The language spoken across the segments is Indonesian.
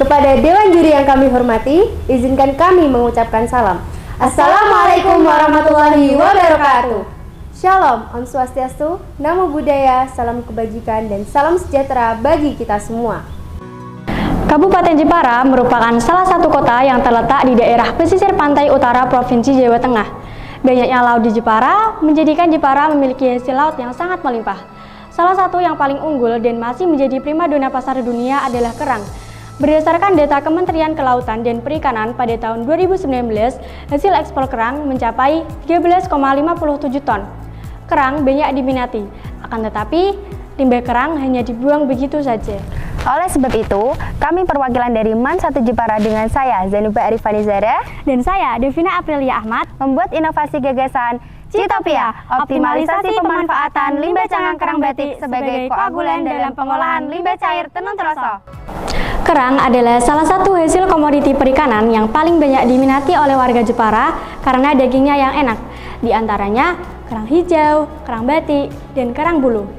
Kepada Dewan Juri yang kami hormati, izinkan kami mengucapkan salam. Assalamualaikum warahmatullahi wabarakatuh. Shalom, Om Swastiastu, Namo Buddhaya, salam kebajikan dan salam sejahtera bagi kita semua. Kabupaten Jepara merupakan salah satu kota yang terletak di daerah pesisir pantai utara Provinsi Jawa Tengah. Banyaknya laut di Jepara menjadikan Jepara memiliki hasil laut yang sangat melimpah. Salah satu yang paling unggul dan masih menjadi primadona pasar dunia adalah kerang. Berdasarkan data Kementerian Kelautan dan Perikanan pada tahun 2019, hasil ekspor kerang mencapai 13,57 ton. Kerang banyak diminati, akan tetapi limbah kerang hanya dibuang begitu saja. Oleh sebab itu, kami perwakilan dari MAN 1 Jepara dengan saya, Zanuba Arifani Zara, Dan saya, Devina Aprilia Ahmad, membuat inovasi gagasan Citopia, optimalisasi pemanfaatan limbah cangkang kerang batik sebagai koagulen dalam pengolahan limbah cair tenun troso. Kerang adalah salah satu hasil komoditi perikanan yang paling banyak diminati oleh warga Jepara karena dagingnya yang enak. Di antaranya kerang hijau, kerang batik, dan kerang bulu.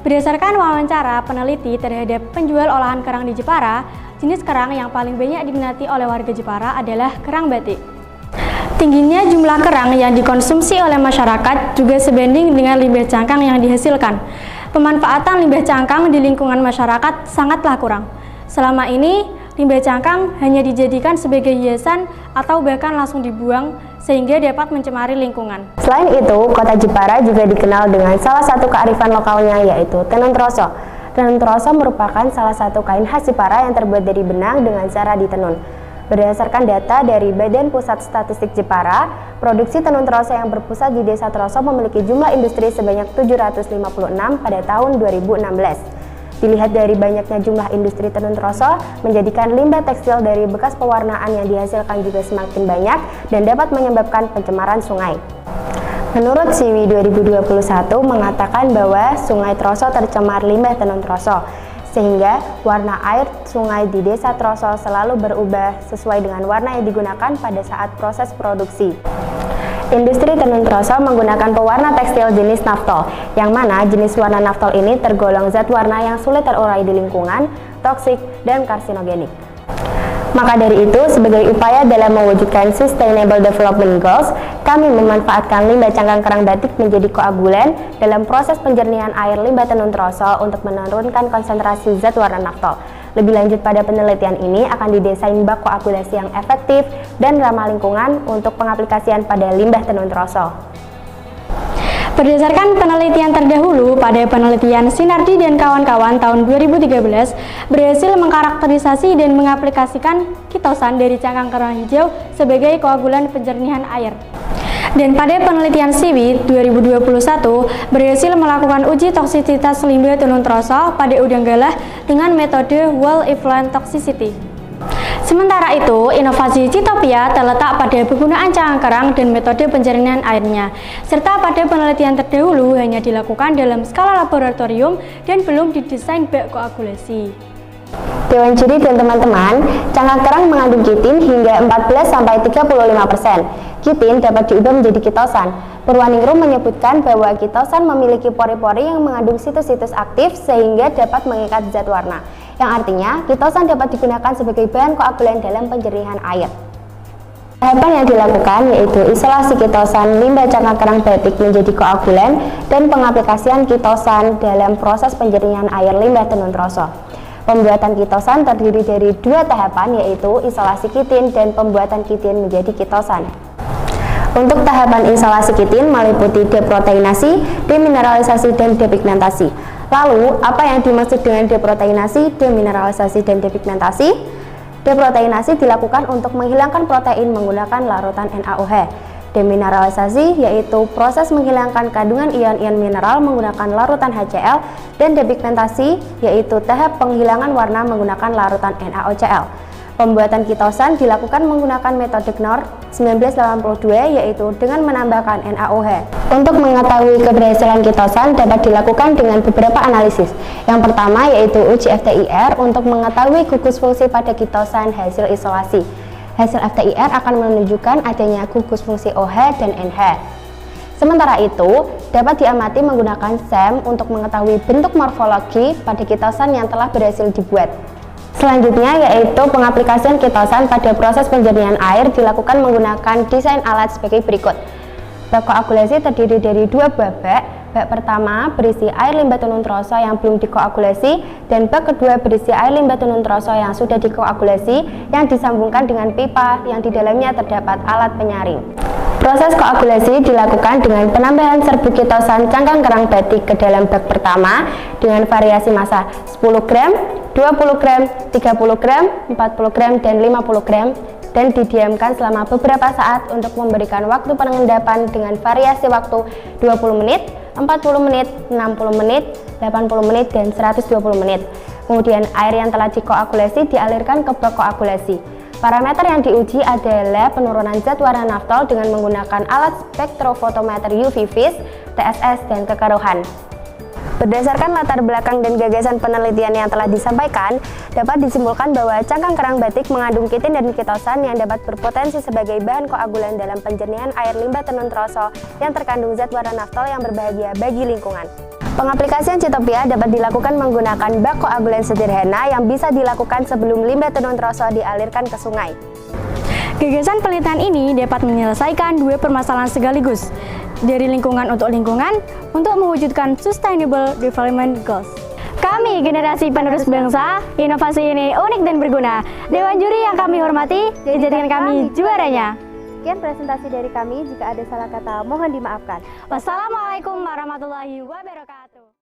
Berdasarkan wawancara peneliti terhadap penjual olahan kerang di Jepara, jenis kerang yang paling banyak diminati oleh warga Jepara adalah kerang batik. Tingginya jumlah kerang yang dikonsumsi oleh masyarakat juga sebanding dengan limbah cangkang yang dihasilkan. Pemanfaatan limbah cangkang di lingkungan masyarakat sangatlah kurang. Selama ini, limbah cangkang hanya dijadikan sebagai hiasan atau bahkan langsung dibuang sehingga dapat mencemari lingkungan. Selain itu, kota Jepara juga dikenal dengan salah satu kearifan lokalnya yaitu tenun troso. Tenun troso merupakan salah satu kain khas Jepara yang terbuat dari benang dengan cara ditenun. Berdasarkan data dari Badan Pusat Statistik Jepara, produksi tenun troso yang berpusat di Desa Troso memiliki jumlah industri sebanyak 756 pada tahun 2016. Dilihat dari banyaknya jumlah industri tenun troso, menjadikan limbah tekstil dari bekas pewarnaan yang dihasilkan juga semakin banyak dan dapat menyebabkan pencemaran sungai. Menurut Siwi 2021 mengatakan bahwa Sungai Troso tercemar limbah tenun troso, sehingga warna air sungai di Desa Troso selalu berubah sesuai dengan warna yang digunakan pada saat proses produksi. Industri tenun troso menggunakan pewarna tekstil jenis naftol, yang mana jenis warna naftol ini tergolong zat warna yang sulit terurai di lingkungan, toksik, dan karsinogenik. Maka dari itu, sebagai upaya dalam mewujudkan Sustainable Development Goals, kami memanfaatkan limbah cangkang kerang batik menjadi koagulen dalam proses penjernihan air limbah tenun troso untuk menurunkan konsentrasi zat warna naftol. Lebih lanjut pada penelitian ini akan didesain bak koagulasi yang efektif dan ramah lingkungan untuk pengaplikasian pada limbah tenun troso. Berdasarkan penelitian terdahulu pada penelitian Sinardi dan kawan-kawan tahun 2013 berhasil mengkarakterisasi dan mengaplikasikan kitosan dari cangkang kerang hijau sebagai koagulan penjernihan air. Dan pada penelitian Siwi 2021 berhasil melakukan uji toksisitas limbah tenun troso pada udang galah dengan metode Whole Effluent Toxicity. Sementara itu, inovasi Citopia terletak pada penggunaan cangkang kerang dan metode penjernihan airnya, serta pada penelitian terdahulu hanya dilakukan dalam skala laboratorium dan belum didesain bak koagulasi. Dewan Juri dan teman-teman, cangkang kerang mengandung kitin hingga 14-35%. Kitin dapat diubah menjadi kitosan. Purwaningrum menyebutkan bahwa kitosan memiliki pori-pori yang mengandung situs-situs aktif sehingga dapat mengikat zat warna, yang artinya kitosan dapat digunakan sebagai bahan koagulen dalam penjernihan air. Tahapan yang dilakukan yaitu isolasi kitosan limbah cangkang kerang batik menjadi koagulen dan pengaplikasian kitosan dalam proses penjernihan air limbah tenun troso. Pembuatan kitosan terdiri dari dua tahapan yaitu isolasi kitin dan pembuatan kitin menjadi kitosan. Untuk tahapan isolasi kitin meliputi deproteinasi, demineralisasi, dan depigmentasi. Lalu, apa yang dimaksud dengan deproteinasi, demineralisasi, dan depigmentasi? Deproteinasi dilakukan untuk menghilangkan protein menggunakan larutan NaOH. Demineralisasi yaitu proses menghilangkan kandungan ion-ion mineral menggunakan larutan HCl, dan depigmentasi yaitu tahap penghilangan warna menggunakan larutan NaOCl. Pembuatan kitosan dilakukan menggunakan metode Knorr 1982 yaitu dengan menambahkan NaOH. Untuk mengetahui keberhasilan kitosan dapat dilakukan dengan beberapa analisis. Yang pertama yaitu uji FTIR untuk mengetahui gugus fungsi pada kitosan hasil isolasi. Hasil FTIR akan menunjukkan adanya gugus fungsi OH dan NH. Sementara itu, dapat diamati menggunakan SEM untuk mengetahui bentuk morfologi pada kitosan yang telah berhasil dibuat. Selanjutnya yaitu pengaplikasian kitosan pada proses penjernihan air dilakukan menggunakan desain alat sebagai berikut. Bak koagulasi terdiri dari dua buah bak. Bak pertama berisi air limbah tenun troso yang belum dikoagulasi dan bak kedua berisi air limbah tenun troso yang sudah dikoagulasi yang disambungkan dengan pipa yang di dalamnya terdapat alat penyaring. Proses koagulasi dilakukan dengan penambahan serbuk kitosan cangkang kerang batik ke dalam bak pertama dengan variasi massa 10 gram, 20 gram, 30 gram, 40 gram, dan 50 gram dan didiamkan selama beberapa saat untuk memberikan waktu pengendapan dengan variasi waktu 20 menit, 40 menit, 60 menit, 80 menit, dan 120 menit. Kemudian air yang telah dikoagulasi dialirkan ke bak koagulasi. Parameter yang diuji adalah penurunan zat warna naftol dengan menggunakan alat spektrofotometer UV vis, TSS, dan kekeruhan. Berdasarkan latar belakang dan gagasan penelitian yang telah disampaikan, dapat disimpulkan bahwa cangkang kerang batik mengandung kitin dan kitosan yang dapat berpotensi sebagai bahan koagulan dalam penjernihan air limbah tenun troso yang terkandung zat warna naftol yang berbahaya bagi lingkungan. Pengaplikasian Citopia dapat dilakukan menggunakan bak koagulan sederhana yang bisa dilakukan sebelum limbah tenun troso dialirkan ke sungai. Gagasan penelitian ini dapat menyelesaikan dua permasalahan sekaligus, dari lingkungan untuk mewujudkan Sustainable Development Goals. Kami generasi penerus bangsa, inovasi ini unik dan berguna. Dewan juri yang kami hormati, jadikan kami juaranya. Sekian presentasi dari kami, jika ada salah kata mohon dimaafkan. Wassalamualaikum warahmatullahi wabarakatuh.